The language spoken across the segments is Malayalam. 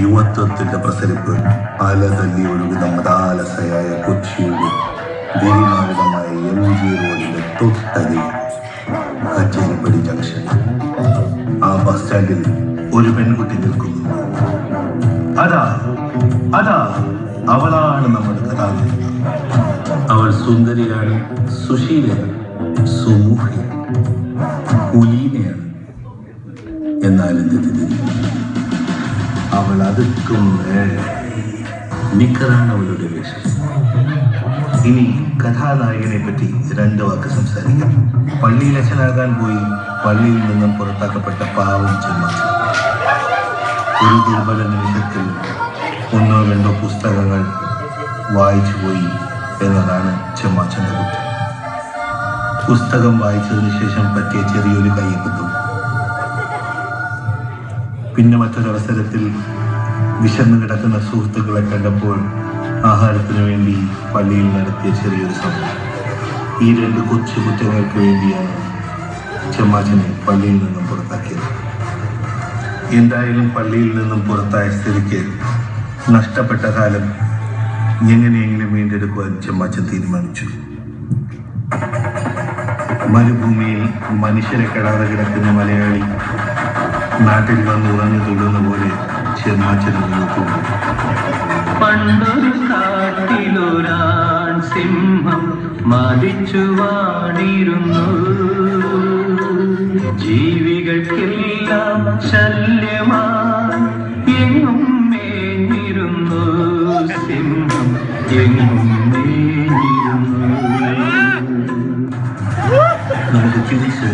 യുവത്വത്തിന്റെ പ്രസരിപ്പ് അലതല്ലി ഒഴുകുന്ന മതാലസയായ കൊച്ചിയുടെ വിരിമാവിടമായ MG റോഡിന്റെ തൊട്ടതി കച്ചേരിപ്പടി ജംഗ്ഷൻ. ആ ബസ് സ്റ്റാൻഡിൽ ഒരു പെൺകുട്ടി നിൽക്കുന്നു. അതാ അതാ അവളാണ് നമ്മുടെ കഥാനായിക. അവൾ സുന്ദരിയാണ്, സുശീലയാണ്, സുമുഖയാണ്, കുലീനയാണ്. എന്നാൽ എന്ത് തിരിഞ്ഞു, അവൾ അതുക്കും നിക്കറാണ് അവളുടെ വേഷം. ഇനി കഥാനായകനെ പറ്റി 2 വാക്ക് സംസാരിക്കാം. പള്ളിയിൽ അച്ഛനാകാൻ പോയി പള്ളിയിൽ നിന്നും പുറത്താക്കപ്പെട്ട പാവം ചെമ്മാച്ചൻ. ഒരു ദുർബല നിമിഷത്തിൽ 1-2 പുസ്തകങ്ങൾ വായിച്ചു പോയി എന്നതാണ് ചെമ്മാച്ചന്റെ കുറ്റം. പുസ്തകം വായിച്ചതിന് ശേഷം പറ്റിയ ചെറിയൊരു കയ്യബദ്ധം. പിന്നെ മറ്റൊരവസരത്തിൽ വിശന്നു കിടക്കുന്ന സുഹൃത്തുക്കളെ കണ്ടപ്പോൾ ആഹാരത്തിനു വേണ്ടി പള്ളിയിൽ നടത്തിയ ചെറിയൊരു സംഭവം. ഈ 2 കൊച്ചു കുറ്റങ്ങൾക്ക് വേണ്ടിയാണ് ചെമ്മാച്ചനെ പള്ളിയിൽ നിന്നും പുറത്താക്കിയത്. എന്തായാലും പള്ളിയിൽ നിന്നും പുറത്തായ സ്ഥിതിക്ക് നഷ്ടപ്പെട്ട കാലം എങ്ങനെയെങ്കിലും വീണ്ടെടുക്കുവാൻ ചെമ്മാച്ചൻ തീരുമാനിച്ചു. മരുഭൂമിയിൽ മനുഷ്യരെ കെടാതെ കിടക്കുന്ന മലയാളി നാട്ടിൽ വന്ന് ഉറഞ്ഞു തുള്ളുന്ന പോലെ ചെമ്മാച്ചൻ നോക്കുന്നു. പണ്ടൊരു കാട്ടിലൊരാൺ സിംഹം മതിച്ചു വാണിരുന്നു. ജീവികൾക്കെല്ലാം ശല്യമായി എങ്ങും മേഞ്ഞിരുന്നു. സിംഹം എങ്ങും മേഞ്ഞിരുന്നു. നമുക്ക് തിരിച്ച്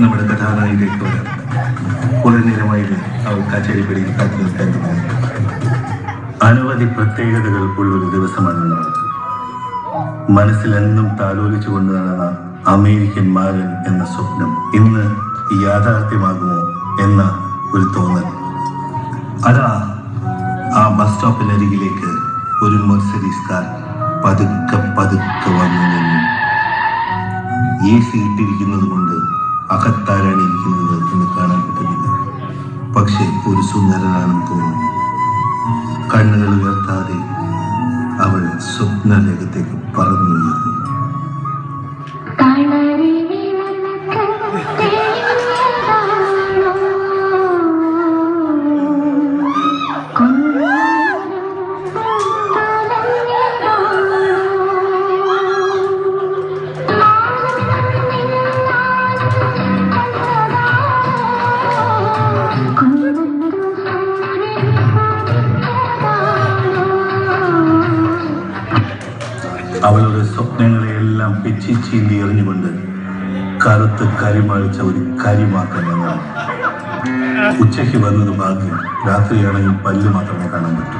നമ്മുടെ കഥാനായികയ്ക്ക് വരാം. കുറെ നേരമായിരുന്നു അവൾ കച്ചേരിപ്പടിയിൽ കാത്തു നിൽക്കാൻ തുടങ്ങി. അനവധി പ്രത്യേകതകൾ ഉള്ളൊരു ദിവസമാണ് നമുക്ക്. മനസ്സിലെന്നും താലോലിച്ചുകൊണ്ട് നടന്ന അമേരിക്കൻ മാരൻ എന്ന സ്വപ്നം ഇന്ന് യാഥാർത്ഥ്യമാകുമോ എന്ന ഒരു തോന്നൽ. അതാ ആ ബസ് സ്റ്റോപ്പിനരികിലേക്ക് ഒരു മെർസിഡീസ് കാർ പതുക്കെ പതുക്കെ വന്നു നിന്നു. AC ഇട്ടിരിക്കുന്നത് കൊണ്ട് അകത്താരാണ് ഇരിക്കുന്നത് എന്ന് കാണാൻ പറ്റുന്നില്ല. പക്ഷെ ഒരു സുന്ദരനാണെന്ന് തോന്നുന്നു. കണ്ണുകൾ ഉയർത്താതെ അവൾ സ്വപ്നലോകത്തേക്ക് പറന്നുയർന്നു. അവളുടെ സ്വപ്നങ്ങളെയെല്ലാം പിച്ചിച്ചീന്തി എറിഞ്ഞുകൊണ്ട് കറുത്ത് കരിമഴിച്ച ഒരു കരിമാക്കം എന്നാണ്. ഉച്ചയ്ക്ക് വന്നത് ഭാഗ്യം, രാത്രിയാണെങ്കിൽ പല്ല് മാത്രമേ കാണാൻ പറ്റൂ.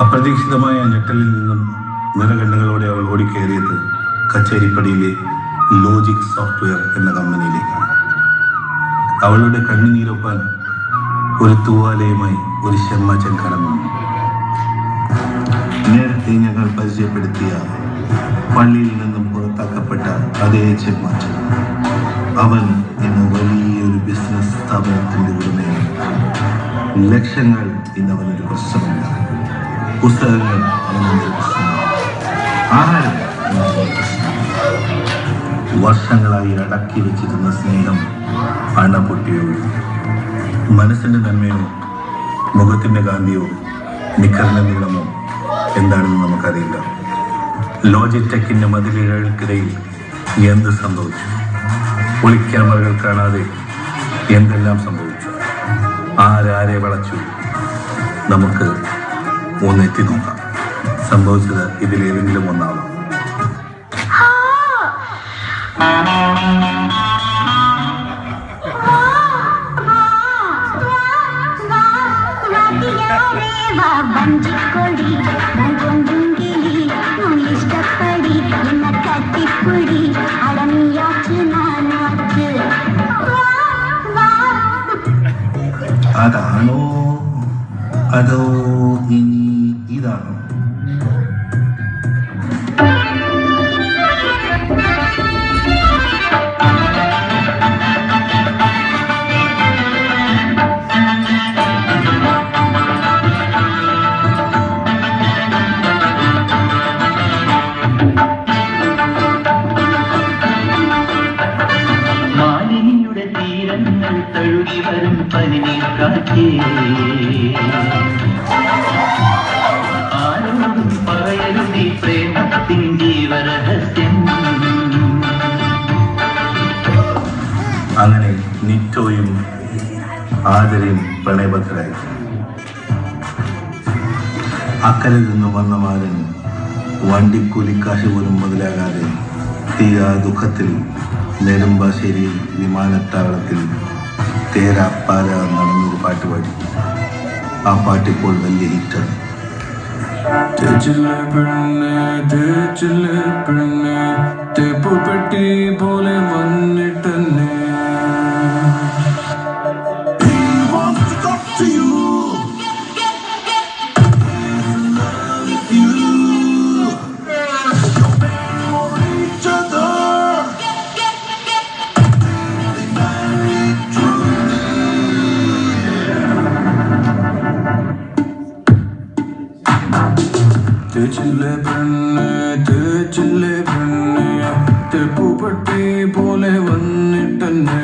അപ്രതീക്ഷിതമായ ഞെട്ടലിൽ നിന്നും നിറകണ്ണുകളോടെ അവൾ ഓടിക്കയറിയത് കച്ചേരിപ്പടിയിലെ ലോജിക് സോഫ്റ്റ്വെയർ എന്ന കമ്പനിയിലേക്കാണ്. അവളുടെ കണ്ണുനീരൊപ്പാൻ ഒരു തൂവാലയുമായി ഒരു ചെമ്മാച്ചൻ കടന്നു. നേരത്തെ ഞങ്ങൾ പരിചയപ്പെടുത്തിയ പള്ളിയിൽ നിന്നും പുറത്താക്കപ്പെട്ട അതേ ചെമ്മാച്ചൻ. അവൻ ഇന്ന് വലിയൊരു ബിസിനസ് സ്ഥാപനത്തിന്റെ ഉടമയാണ്. ലക്ഷങ്ങൾ ഇന്ന് അവനൊരു പ്രശ്നമല്ല. പുസ്തകങ്ങൾ അവനൊരു പ്രശ്നമാണ്. ആഹാരം അവനൊരു പ്രശ്നമാണ്. വർഷങ്ങളായി അടക്കി വെച്ചിരുന്ന സ്നേഹം അണപൊട്ടിയോ. മനസ്സിന്റെ നന്മയോ മുഖത്തിന്റെ കാന്തിയോ നിക്കറിന്റെ നീളമോ എന്താണെന്ന് നമുക്കറിയില്ല. ലോജിടെക്കിന്റെ മതിലുകൾക്കിടയിൽ എന്ത് സംഭവിച്ചു? ഒളിക്യാമറകൾ കാണാതെ എന്തെല്ലാം സംഭവിച്ചു? ആരാരെ വളച്ചു? നമുക്ക് ഒന്നെത്തി നോക്കാം. സംഭവിച്ചത് ഇതിലേതെങ്കിലും ഒന്നാവാം. അതാണോ അതോ ഇനി ഇതാണോ? തഴുകി വരും പനിനീർ കാറ്റേ ആരോടും പറയരുതീ പ്രേമത്തിൻ ജീവരഹസ്യം. അങ്ങനെ നിറ്റോയും ആദരയും പ്രണയബദ്ധരായി. അക്കരെ നിന്നും വന്ന മാരൻ വണ്ടിക്കൂലിക്കാശ് പോലും മുതലാകാതെ തീരാ ദുഃഖത്തിൽ നെടുമ്പാശ്ശേരി വിമാനത്താവളത്തിൽ തേരാപ്പാര നടന്നൊരു പാട്ട് പാടി. ആ പാട്ടിപ്പോൾ വലിയ ഹിറ്റാണ്. പെട്ടി പോലെ വന്നിട്ടെന്നെ പൂപ്പട്ടി പോലെ വന്നിട്ടെന്നെ